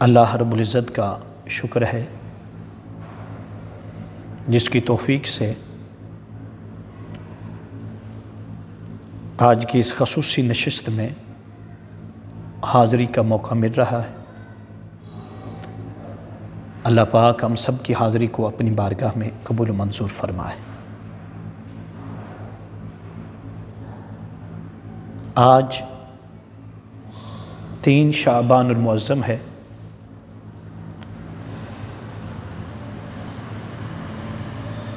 اللہ رب العزت کا شکر ہے جس کی توفیق سے آج کی اس خصوصی نشست میں حاضری کا موقع مل رہا ہے۔ اللہ پاک ہم سب کی حاضری کو اپنی بارگاہ میں قبول و منظور فرمائے۔ آج 3 شعبان المعظم ہے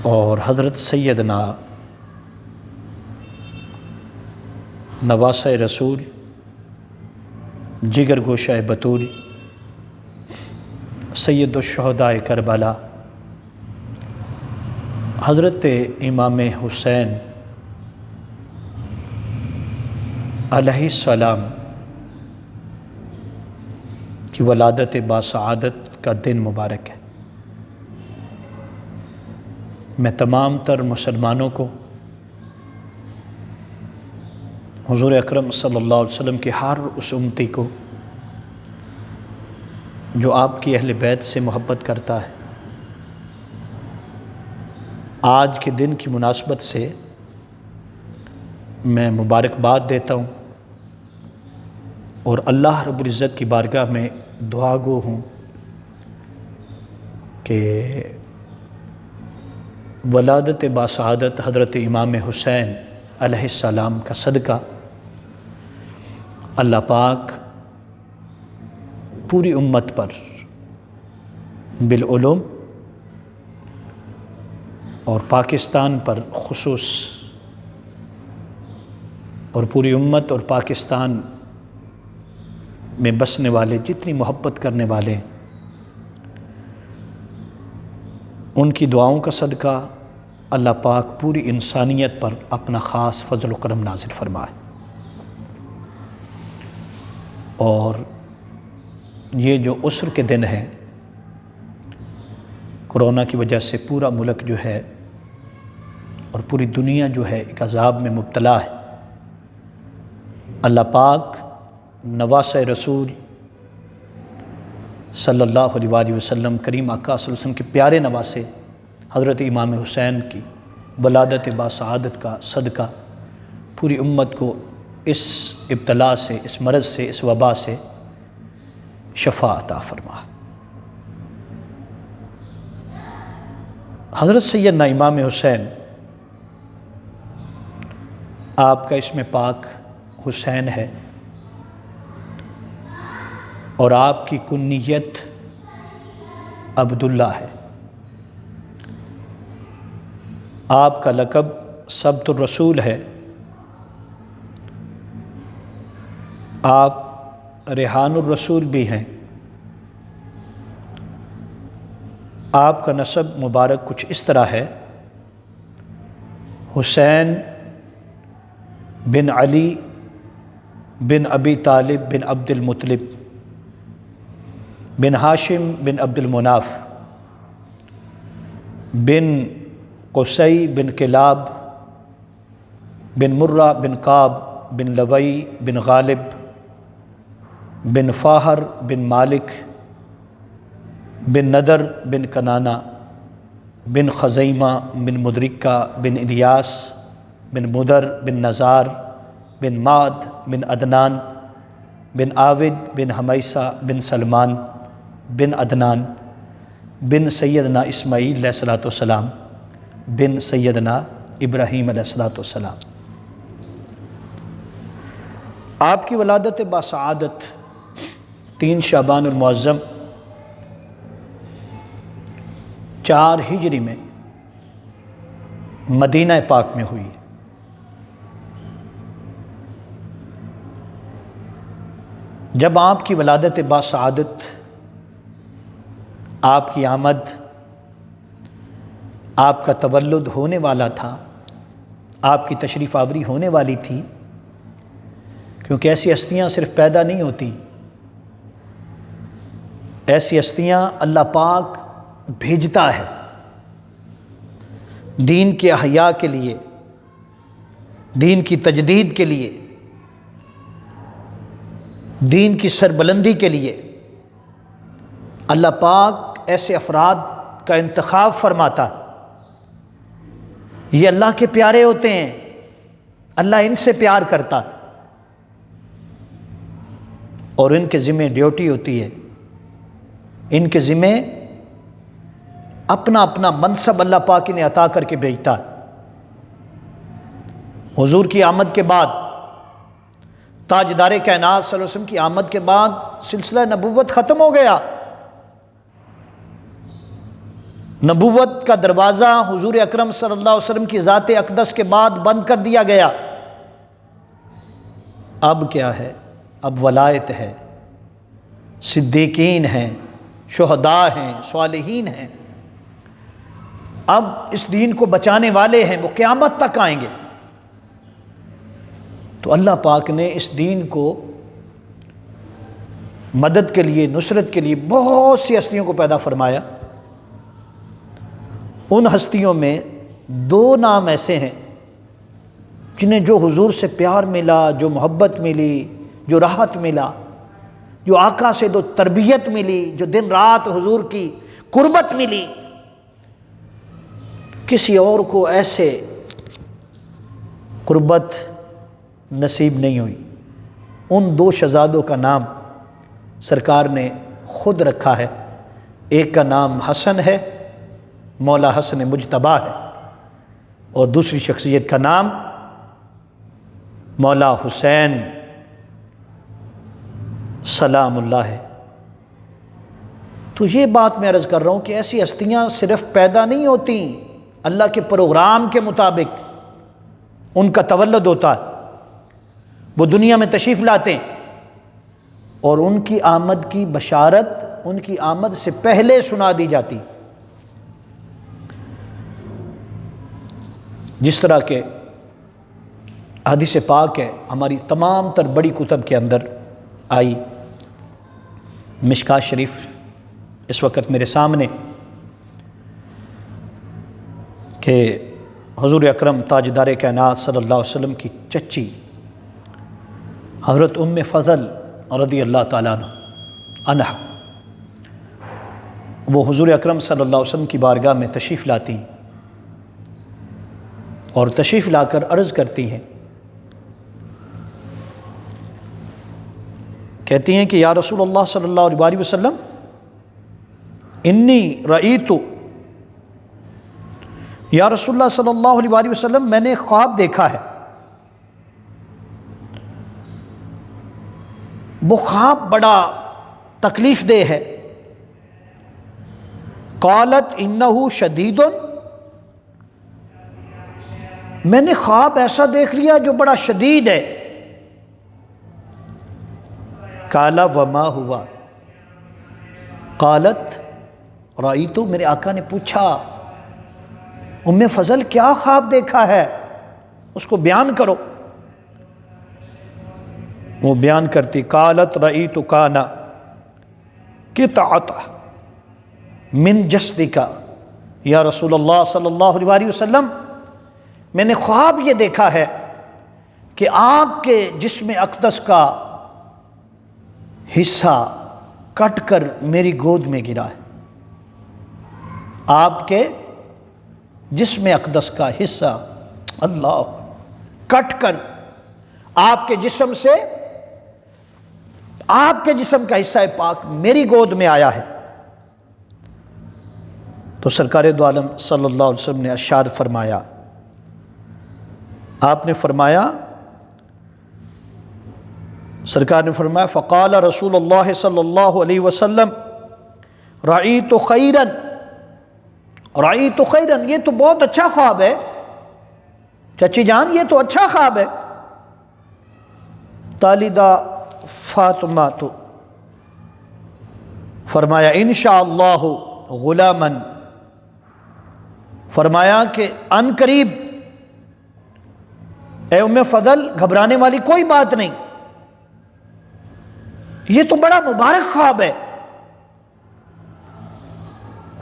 اور حضرت سیدنا نواسہ رسول جگر گوشہ بطول سید الشہداء کربلا حضرت امام حسین علیہ السلام کی ولادت باسعادت کا دن مبارک ہے۔ میں تمام تر مسلمانوں کو حضور اکرم صلی اللہ علیہ وسلم کے ہر اس امتی کو جو آپ کی اہل بیت سے محبت کرتا ہے، آج کے دن کی مناسبت سے میں مبارکباد دیتا ہوں اور اللہ رب العزت کی بارگاہ میں دعا گو ہوں کہ ولادت باسعادت حضرت امام حسین علیہ السلام کا صدقہ اللہ پاک پوری امت پر بالعلوم اور پاکستان پر خصوص اور پوری امت اور پاکستان میں بسنے والے جتنی محبت کرنے والے ان کی دعاؤں کا صدقہ اللہ پاک پوری انسانیت پر اپنا خاص فضل و کرم نازل فرمائے۔ اور یہ جو عسر کے دن ہیں، کرونا کی وجہ سے پورا ملک جو ہے اور پوری دنیا جو ہے ایک عذاب میں مبتلا ہے، اللہ پاک نواسہ رسول صلی اللہ علیہ وآلہ وسلم کریم آقا صلی اللہ علیہ وسلم کے پیارے نواسے حضرت امام حسین کی ولادت باسعادت کا صدقہ پوری امت کو اس ابتلا سے، اس مرض سے، اس وبا سے شفا عطا فرما۔ حضرت سیدنا امام حسین، آپ کا اسم پاک حسین ہے اور آپ کی کنیت عبداللہ ہے۔ آپ کا لقب سبت الرسول ہے۔ آپ ریحان الرسول بھی ہیں۔ آپ کا نسب مبارک کچھ اس طرح ہے: حسین بن علی بن ابی طالب بن عبد المطلب بن ہاشم بن عبد المناف بن قصی بن کلاب بن مرہ بن کعب بن لوی بن غالب بن فاہر بن مالک بن ندر بن کنانہ بن خزیمہ بن مدرکہ بن الیاس بن مدر بن نزار بن معد بن عدنان بن عابد بن حمیسہ بن سلمان بن عدنان بن سیدنا اسماعیل علیہ الصلوۃ والسلام بن سیدنا ابراہیم علیہ الصلوۃ والسلام۔ آپ کی ولادت باسعادت 3 شعبان المعظم 4 ہجری میں مدینہ پاک میں ہوئی۔ جب آپ کی ولادت باسعادت، آپ کی آمد، آپ کا تولد ہونے والا تھا، آپ کی تشریف آوری ہونے والی تھی، کیونکہ ایسی ہستیاں صرف پیدا نہیں ہوتی، ایسی ہستیاں اللہ پاک بھیجتا ہے دین کے احیاء کے لیے، دین کی تجدید کے لیے، دین کی سربلندی کے لیے، اللہ پاک ایسے افراد کا انتخاب فرماتا، یہ اللہ کے پیارے ہوتے ہیں، اللہ ان سے پیار کرتا، اور ان کے ذمہ ڈیوٹی ہوتی ہے، ان کے ذمہ اپنا اپنا منصب اللہ پاک انہیں عطا کر کے بھیجتا ہے۔ حضور کی آمد کے بعد، تاجدار کائنات صلی اللہ علیہ وسلم کی آمد کے بعد سلسلہ نبوت ختم ہو گیا۔ نبوت کا دروازہ حضور اکرم صلی اللہ علیہ وسلم کی ذات اقدس کے بعد بند کر دیا گیا۔ اب کیا ہے؟ اب ولایت ہے، صدیقین ہیں، شہداء ہیں، صالحین ہیں۔ اب اس دین کو بچانے والے ہیں، وہ قیامت تک آئیں گے۔ تو اللہ پاک نے اس دین کو مدد کے لیے، نصرت کے لیے بہت سی ہستیوں کو پیدا فرمایا۔ ان ہستیوں میں دو نام ایسے ہیں جنہیں جو حضور سے پیار ملا، جو محبت ملی، جو راحت ملا، جو آقا سے دو تربیت ملی، جو دن رات حضور کی قربت ملی، کسی اور کو ایسے قربت نصیب نہیں ہوئی۔ ان دو شہزادوں کا نام سرکار نے خود رکھا ہے۔ ایک کا نام حسن ہے، مولا حسن مجتبیٰ ہے، اور دوسری شخصیت کا نام مولا حسین سلام اللہ ہے۔ تو یہ بات میں عرض کر رہا ہوں کہ ایسی ہستیاں صرف پیدا نہیں ہوتی، اللہ کے پروگرام کے مطابق ان کا تولد ہوتا ہے، وہ دنیا میں تشریف لاتے ہیں، اور ان کی آمد کی بشارت ان کی آمد سے پہلے سنا دی جاتی۔ جس طرح کے حدیث پاک ہے ہماری تمام تر بڑی کتب کے اندر آئی، مشکاۃ شریف اس وقت میرے سامنے، کہ حضور اکرم تاجدار کائنات صلی اللہ علیہ وسلم کی چچی حضرت ام فضل رضی اللہ تعالیٰ عنہ، وہ حضور اکرم صلی اللہ علیہ وسلم کی بارگاہ میں تشریف لاتی اور تشریف لا کر عرض کرتی ہیں، کہتی ہیں کہ یا رسول اللہ صلی اللہ علیہ وسلم انی رأیت، یا رسول اللہ صلی اللہ علیہ وسلم میں نے خواب دیکھا ہے۔ وہ خواب بڑا تکلیف دہ ہے۔ قالت انہ شدید، میں نے خواب ایسا دیکھ لیا جو بڑا شدید ہے۔ قال وما ہوا، قالت رأیت، میرے آقا نے پوچھا ام فضل کیا خواب دیکھا ہے، اس کو بیان کرو۔ وہ بیان کرتی، قالت رأیت کان قطعۃ من جسدک، یا رسول اللہ صلی اللہ علیہ وسلم میں نے خواب یہ دیکھا ہے کہ آپ کے جسم اقدس کا حصہ کٹ کر میری گود میں گرا ہے۔ آپ کے جسم اقدس کا حصہ اللہ کٹ کر آپ کے جسم سے، آپ کے جسم کا حصہ پاک میری گود میں آیا ہے۔ تو سرکار دو عالم صلی اللہ علیہ وسلم نے ارشاد فرمایا، آپ نے فرمایا، سرکار نے فرمایا فقال رسول اللہ صلی اللہ علیہ وسلم رأیت خیرا، رأیت خیرا، یہ تو بہت اچھا خواب ہے چچی جان، یہ تو اچھا خواب ہے۔ تالدہ فاطمہ، تو فرمایا انشاءاللہ غلاما، فرمایا کہ ان قریب اے ام فضل گھبرانے والی کوئی بات نہیں، یہ تو بڑا مبارک خواب ہے۔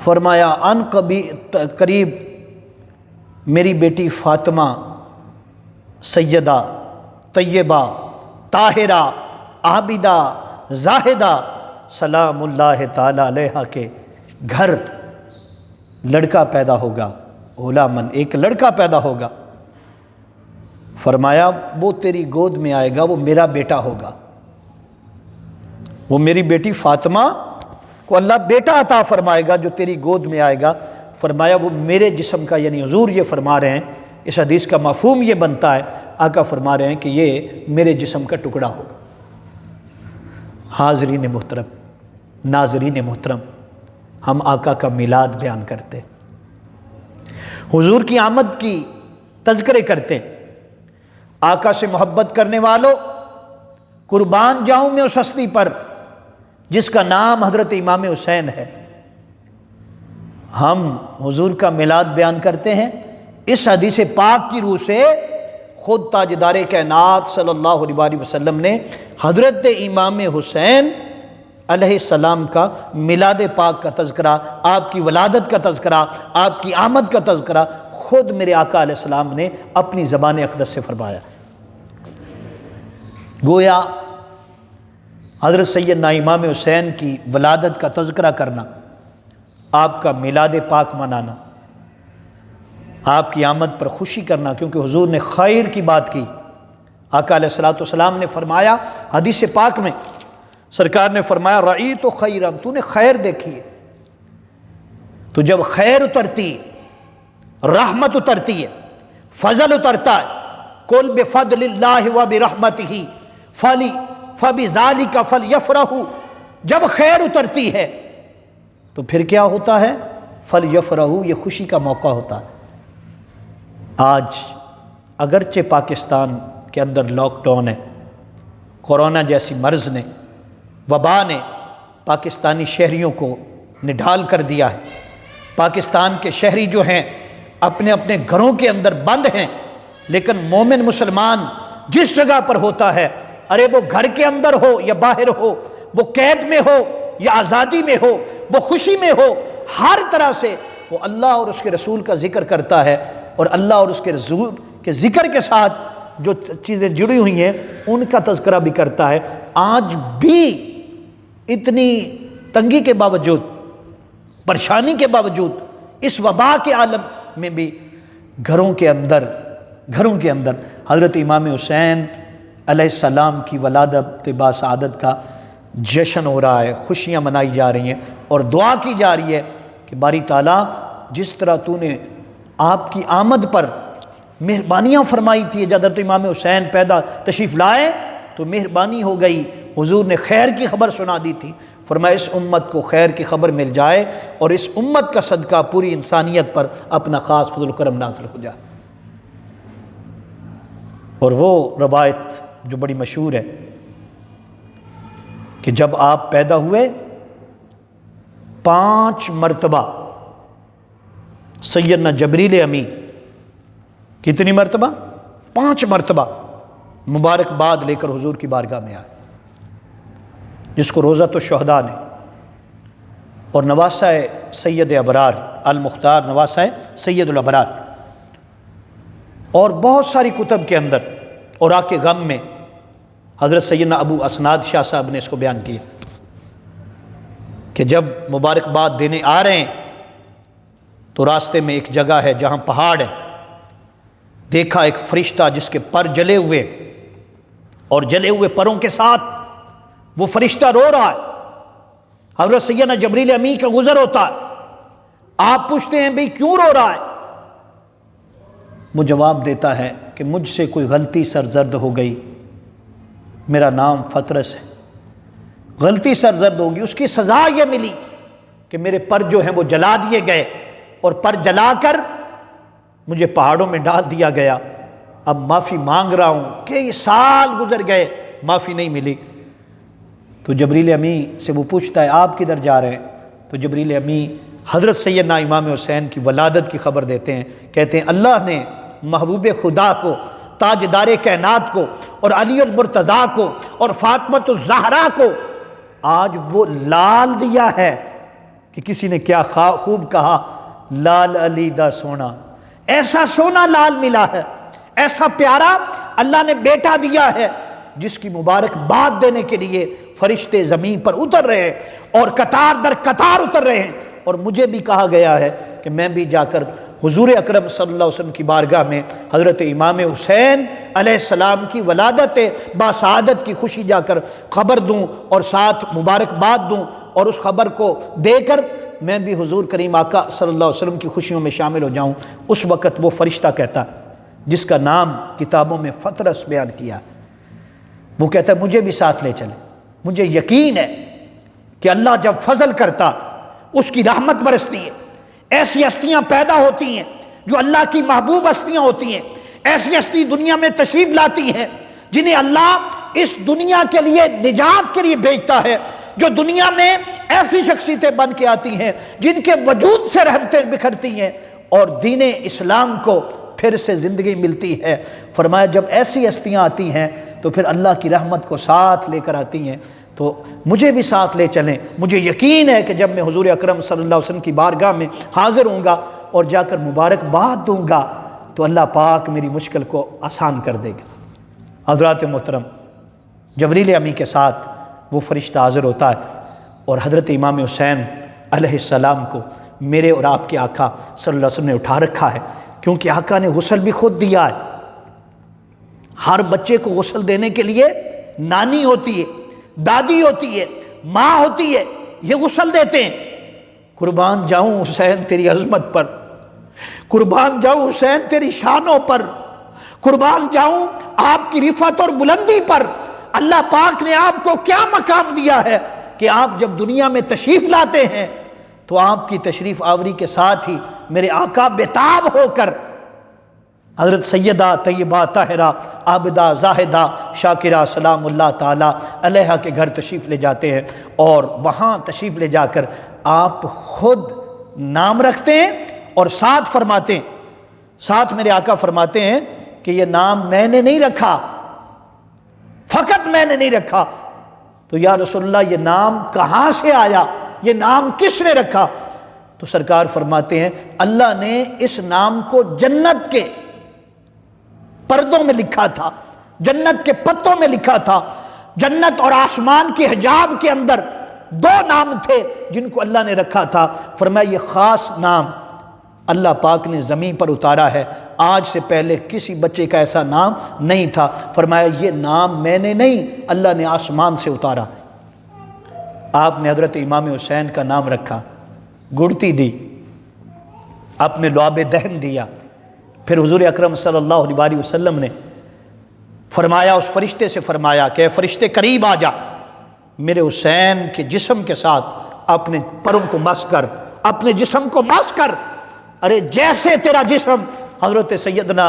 فرمایا ان قریب میری بیٹی فاطمہ سیدہ طیبہ طاہرہ عابدہ زاہدہ سلام اللہ تعالی علیہ کے گھر لڑکا پیدا ہوگا، غلامن، ایک لڑکا پیدا ہوگا۔ فرمایا وہ تیری گود میں آئے گا، وہ میرا بیٹا ہوگا، وہ میری بیٹی فاطمہ کو اللہ بیٹا عطا فرمائے گا جو تیری گود میں آئے گا۔ فرمایا وہ میرے جسم کا، یعنی حضور یہ فرما رہے ہیں، اس حدیث کا مفہوم یہ بنتا ہے، آقا فرما رہے ہیں کہ یہ میرے جسم کا ٹکڑا ہوگا۔ حاضرین محترم، ناظرین محترم، ہم آقا کا میلاد بیان کرتے، حضور کی آمد کی تذکرے کرتے۔ آقا سے محبت کرنے والوں، قربان جاؤں میں اس ہستی پر جس کا نام حضرت امام حسین ہے۔ ہم حضور کا میلاد بیان کرتے ہیں اس حدیث پاک کی روح سے۔ خود تاجدار کائنات صلی اللہ علیہ وسلم نے حضرت امام حسین علیہ السلام کا میلاد پاک کا تذکرہ، آپ کی ولادت کا تذکرہ، آپ کی آمد کا تذکرہ خود میرے آقا علیہ السلام نے اپنی زبان اقدس سے فرمایا۔ گویا حضرت سیدنا امام حسین کی ولادت کا تذکرہ کرنا، آپ کا میلاد پاک منانا، آپ کی آمد پر خوشی کرنا، کیونکہ حضور نے خیر کی بات کی۔ آقا علیہ السلام نے فرمایا حدیث پاک میں، سرکار نے فرمایا رأیت خیرا، تو نے خیر دیکھی ہے، تو جب خیر اترتی ہے، رحمت اترتی ہے، فضل اترتا ہے، قل بفضل اللہ وبرحمتہ فبذالک فلیفرحوا، جب خیر اترتی ہے تو پھر کیا ہوتا ہے؟ فلیفرحوا، یہ خوشی کا موقع ہوتا ہے۔ آج اگرچہ پاکستان کے اندر لاک ڈاؤن ہے، کورونا جیسی مرض نے، وبا نے پاکستانی شہریوں کو نڈھال کر دیا ہے، پاکستان کے شہری جو ہیں اپنے اپنے گھروں کے اندر بند ہیں، لیکن مومن مسلمان جس جگہ پر ہوتا ہے، ارے وہ گھر کے اندر ہو یا باہر ہو، وہ قید میں ہو یا آزادی میں ہو، وہ خوشی میں ہو، ہر طرح سے وہ اللہ اور اس کے رسول کا ذکر کرتا ہے، اور اللہ اور اس کے رسول کے ذکر کے ساتھ جو چیزیں جڑی ہوئی ہیں ان کا تذکرہ بھی کرتا ہے۔ آج بھی اتنی تنگی کے باوجود، پریشانی کے باوجود، اس وبا کے عالم میں بھی گھروں کے اندر حضرت امام حسین علیہ السلام کی ولادت باسعادت کا جشن ہو رہا ہے، خوشیاں منائی جا رہی ہیں، اور دعا کی جا رہی ہے کہ باری تعالیٰ جس طرح تو نے آپ کی آمد پر مہربانیاں فرمائی تھی، جب حضرت امام حسین پیدا تشریف لائے تو مہربانی ہو گئی، حضور نے خیر کی خبر سنا دی تھی، فرمایا اس امت کو خیر کی خبر مل جائے اور اس امت کا صدقہ پوری انسانیت پر اپنا خاص فضل و کرم نازل ہو جائے۔ اور وہ روایت جو بڑی مشہور ہے کہ جب آپ پیدا ہوئے 5 مرتبہ سیدنا جبریل امین، کتنی مرتبہ؟ 5 مرتبہ مبارکباد لے کر حضور کی بارگاہ میں آئے، جس کو روضۃ الشہداء نے، اور نواسہ سید ابرار المختار، نواسہ سید الابرار، اور بہت ساری کتب کے اندر اوراق غم میں حضرت سیدنا ابو اسناد شاہ صاحب نے اس کو بیان کیا کہ جب مبارکباد دینے آ رہے ہیں تو راستے میں ایک جگہ ہے جہاں پہاڑ ہے، دیکھا ایک فرشتہ جس کے پر جلے ہوئے، اور جلے ہوئے پروں کے ساتھ وہ فرشتہ رو رہا ہے، حضرت سیدنا جبریل امین کا گزر ہوتا ہے، آپ پوچھتے ہیں بھئی کیوں رو رہا ہے؟ وہ جواب دیتا ہے کہ مجھ سے کوئی غلطی سرزد ہو گئی، میرا نام فترس ہے، غلطی سرزد ہوگی، اس کی سزا یہ ملی کہ میرے پر جو ہیں وہ جلا دیے گئے، اور پر جلا کر مجھے پہاڑوں میں ڈال دیا گیا، اب معافی مانگ رہا ہوں، کئی سال گزر گئے معافی نہیں ملی۔ تو جبریل امین سے وہ پوچھتا ہے آپ کدھر جا رہے ہیں؟ تو جبریل امین حضرت سیدنا امام حسین کی ولادت کی خبر دیتے ہیں، کہتے ہیں اللہ نے محبوب خدا کو، تاجدار کائنات کو، اور علی المرتضیٰ کو، اور فاطمۃ الزہرا کو آج وہ لال دیا ہے کہ کسی نے کیا خوب کہا، لال علی دا سونا، ایسا سونا لال ملا ہے، ایسا پیارا اللہ نے بیٹا دیا ہے، جس کی مبارک بات دینے کے لیے فرشتے زمین پر اتر رہے ہیں اور قطار در قطار اتر رہے ہیں، اور مجھے بھی کہا گیا ہے کہ میں بھی جا کر حضور اکرم صلی اللہ علیہ وسلم کی بارگاہ میں حضرت امام حسین علیہ السلام کی ولادت باسعادت کی خوشی جا کر خبر دوں اور ساتھ مبارکباد دوں، اور اس خبر کو دے کر میں بھی حضور کریم آقا صلی اللہ علیہ وسلم کی خوشیوں میں شامل ہو جاؤں۔ اس وقت وہ فرشتہ کہتا، جس کا نام کتابوں میں فطرس بیان کیا، وہ کہتا ہے مجھے بھی ساتھ لے چلے، مجھے یقین ہے کہ اللہ جب فضل کرتا اس کی رحمت برستی ہے، ایسی ہستیاں پیدا ہوتی ہیں جو اللہ کی محبوب ہستیاں ہوتی ہیں، ایسی ہستی دنیا میں تشریف لاتی ہیں جنہیں اللہ اس دنیا کے لیے نجات کے لیے بھیجتا ہے، جو دنیا میں ایسی شخصیتیں بن کے آتی ہیں جن کے وجود سے رحمتیں بکھرتی ہیں اور دین اسلام کو پھر سے زندگی ملتی ہے۔ فرمایا جب ایسی ہستیاں آتی ہیں تو پھر اللہ کی رحمت کو ساتھ لے کر آتی ہیں، تو مجھے بھی ساتھ لے چلیں۔ مجھے یقین ہے کہ جب میں حضور اکرم صلی اللہ علیہ وسلم کی بارگاہ میں حاضر ہوں گا اور جا کر مبارکباد دوں گا تو اللہ پاک میری مشکل کو آسان کر دے گا۔ حضرات محترم، جبریل امی کے ساتھ وہ فرشتہ حاضر ہوتا ہے اور حضرت امام حسین علیہ السلام کو میرے اور آپ کے آقا صلی اللہ علیہ وسلم نے اٹھا رکھا ہے، کیونکہ آقا نے غسل بھی خود دیا ہے۔ ہر بچے کو غسل دینے کے لیے نانی ہوتی ہے، دادی ہوتی ہے، ماں ہوتی ہے، یہ غسل دیتے ہیں۔ قربان جاؤں حسین تیری عظمت پر، قربان جاؤں حسین تیری شانوں پر، قربان جاؤں آپ کی رفعت اور بلندی پر۔ اللہ پاک نے آپ کو کیا مقام دیا ہے کہ آپ جب دنیا میں تشریف لاتے ہیں تو آپ کی تشریف آوری کے ساتھ ہی میرے آقا بےتاب ہو کر حضرت سیدہ طیبہ طاہرہ عابدہ زاہدہ شاکرہ سلام اللہ تعالی علیہا کے گھر تشریف لے جاتے ہیں، اور وہاں تشریف لے جا کر آپ خود نام رکھتے ہیں اور ساتھ فرماتے ہیں، ساتھ میرے آقا فرماتے ہیں کہ یہ نام میں نے نہیں رکھا، فقط میں نے نہیں رکھا، تو یا رسول اللہ یہ نام کہاں سے آیا، یہ نام کس نے رکھا؟ تو سرکار فرماتے ہیں اللہ نے اس نام کو جنت کے پردوں میں لکھا تھا، جنت کے پتوں میں لکھا تھا۔ جنت اور آسمان کے حجاب کے اندر دو نام تھے جن کو اللہ نے رکھا تھا۔ فرمایا یہ خاص نام اللہ پاک نے زمین پر اتارا ہے، آج سے پہلے کسی بچے کا ایسا نام نہیں تھا۔ فرمایا یہ نام میں نے نہیں، اللہ نے آسمان سے اتارا۔ آپ نے حضرت امام حسین کا نام رکھا، گڑتی دی، اپنے لعاب دہن دیا۔ پھر حضور اکرم صلی اللہ علیہ وسلم نے فرمایا، اس فرشتے سے فرمایا کہ اے فرشتے قریب آ جا، میرے حسین کے جسم کے ساتھ اپنے پروں کو مس کر، اپنے جسم کو مس کر۔ ارے جیسے تیرا جسم حضرت سیدنا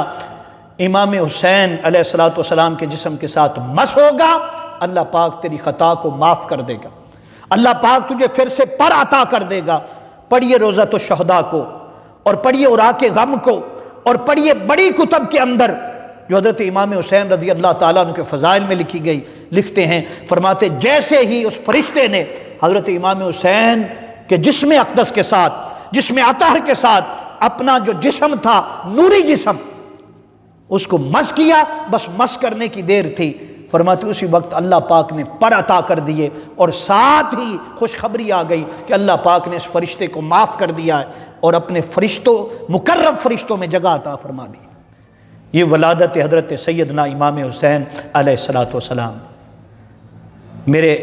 امام حسین علیہ السلام کے جسم کے ساتھ مس ہوگا، اللہ پاک تیری خطا کو معاف کر دے گا، اللہ پاک تجھے پھر سے پر عطا کر دے گا۔ پڑھیے روضۃ الشہداء کو، اور پڑھیے اوراق غم کو، اور پڑھیے بڑی کتب کے اندر جو حضرت امام حسین رضی اللہ تعالیٰ عنہ کے فضائل میں لکھی گئی، لکھتے ہیں، فرماتے جیسے ہی اس فرشتے نے حضرت امام حسین کے جسم اقدس کے ساتھ، جسم اطہر کے ساتھ اپنا جو جسم تھا، نوری جسم، اس کو مس کیا، بس مس کرنے کی دیر تھی، فرماتے اسی وقت اللہ پاک نے پر عطا کر دیے، اور ساتھ ہی خوشخبری آ گئی کہ اللہ پاک نے اس فرشتے کو معاف کر دیا ہے اور اپنے فرشتوں، مقرب فرشتوں میں جگہ عطا فرما دی۔ یہ ولادت حضرت سیدنا امام حسین علیہ السلام۔ میرے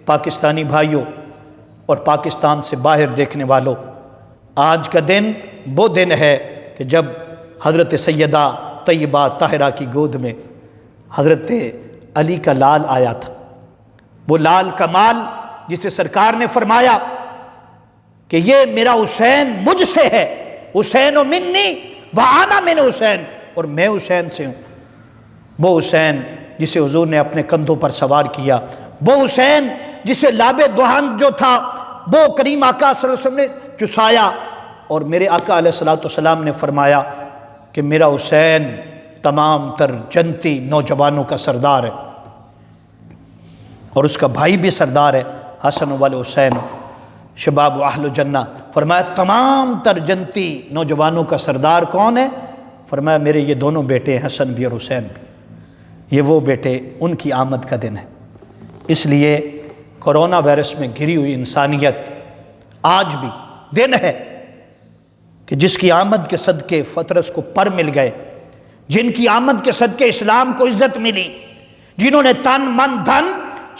پاکستانی بھائیوں اور پاکستان سے باہر دیکھنے والوں، آج کا دن وہ دن ہے کہ جب حضرت سیدہ طیبہ طاہرہ کی گود میں حضرت علی کا لال آیا تھا، وہ لال کمال جسے سرکار نے فرمایا کہ یہ میرا حسین مجھ سے ہے، حسین منی وانا من حسین، اور میں حسین سے ہوں۔ وہ حسین جسے حضور نے اپنے کندھوں پر سوار کیا، وہ حسین جسے لاب دہن جو تھا وہ کریم آقا صلی اللہ علیہ وسلم نے چسایا، اور میرے آقا علیہ السلام نے فرمایا کہ میرا حسین تمام تر جنتی نوجوانوں کا سردار ہے، اور اس کا بھائی بھی سردار ہے، حسن والحسین شباب اہل جنہ۔ فرمایا تمام تر جنتی نوجوانوں کا سردار کون ہے؟ فرمایا میرے یہ دونوں بیٹے ہیں، حسن بھی اور حسین بھی، یہ وہ بیٹے، ان کی آمد کا دن ہے۔ اس لیے کرونا وائرس میں گھری ہوئی انسانیت آج بھی دن ہے کہ جس کی آمد کے صدقے فطرس کو پر مل گئے، جن کی آمد کے صدقے اسلام کو عزت ملی، جنہوں نے تن من دھن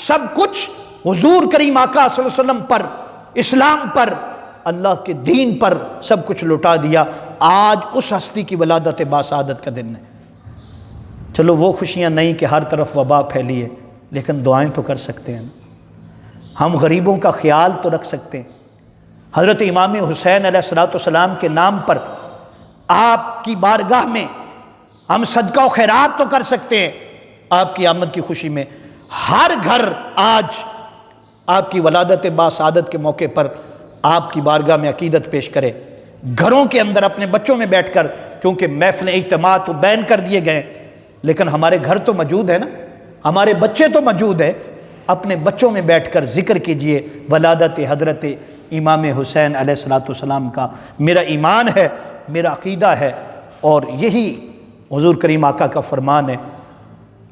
سب کچھ حضور کریم آقا صلی اللہ علیہ وسلم پر، اسلام پر، اللہ کے دین پر سب کچھ لٹا دیا، آج اس ہستی کی ولادت باسعادت کا دن ہے۔ چلو وہ خوشیاں نہیں کہ ہر طرف وبا پھیلی ہے، لیکن دعائیں تو کر سکتے ہیں، ہم غریبوں کا خیال تو رکھ سکتے ہیں۔ حضرت امام حسین علیہ السلام کے نام پر آپ کی بارگاہ میں ہم صدقہ و خیرات تو کر سکتے ہیں۔ آپ کی آمد کی خوشی میں ہر گھر آج آپ کی ولادت باسعادت کے موقع پر آپ کی بارگاہ میں عقیدت پیش کرے، گھروں کے اندر اپنے بچوں میں بیٹھ کر، کیونکہ محفل اجتماع تو بین کر دیے گئے، لیکن ہمارے گھر تو موجود ہے نا، ہمارے بچے تو موجود ہیں، اپنے بچوں میں بیٹھ کر ذکر کیجئے ولادت حضرت امام حسین علیہ السلام کا۔ میرا ایمان ہے، میرا عقیدہ ہے، اور یہی حضور کریم آقا کا فرمان ہے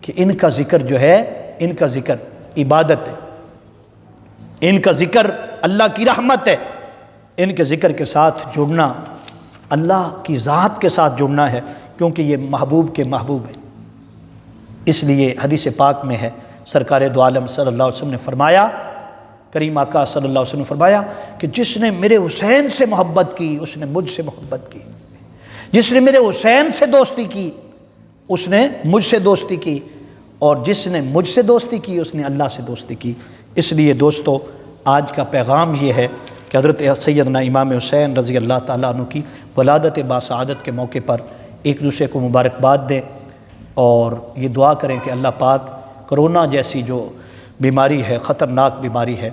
کہ ان کا ذکر جو ہے، ان کا ذکر عبادت ہے، ان کا ذکر اللہ کی رحمت ہے، ان کے ذکر کے ساتھ جڑنا اللہ کی ذات کے ساتھ جڑنا ہے، کیونکہ یہ محبوب کے محبوب ہے۔ اس لیے حدیث پاک میں ہے، سرکار دو عالم صلی اللہ علیہ وسلم نے فرمایا، کریم آقا صلی اللہ علیہ وسلم نے فرمایا کہ جس نے میرے حسین سے محبت کی اس نے مجھ سے محبت کی، جس نے میرے حسین سے دوستی کی اس نے مجھ سے دوستی کی، اور جس نے مجھ سے دوستی کی اس نے اللہ سے دوستی کی۔ اس لیے دوستو، آج کا پیغام یہ ہے کہ حضرت سیدنا امام حسین رضی اللہ تعالیٰ عنہ کی ولادت باسعادت کے موقع پر ایک دوسرے کو مبارکباد دیں، اور یہ دعا کریں کہ اللہ پاک کرونا جیسی جو بیماری ہے، خطرناک بیماری ہے،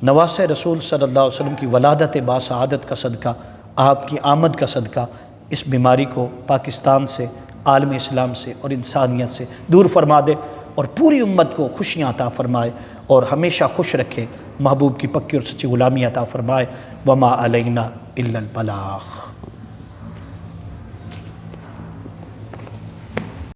نواسہ رسول صلی اللہ علیہ وسلم کی ولادت باسعادت کا صدقہ، آپ کی آمد کا صدقہ، اس بیماری کو پاکستان سے، عالم اسلام سے اور انسانیت سے دور فرما دے، اور پوری امت کو خوشیاں عطا فرمائے، اور ہمیشہ خوش رکھے، محبوب کی پکی اور سچی غلامی عطا فرمائے۔ وما علینا الا البلاغ۔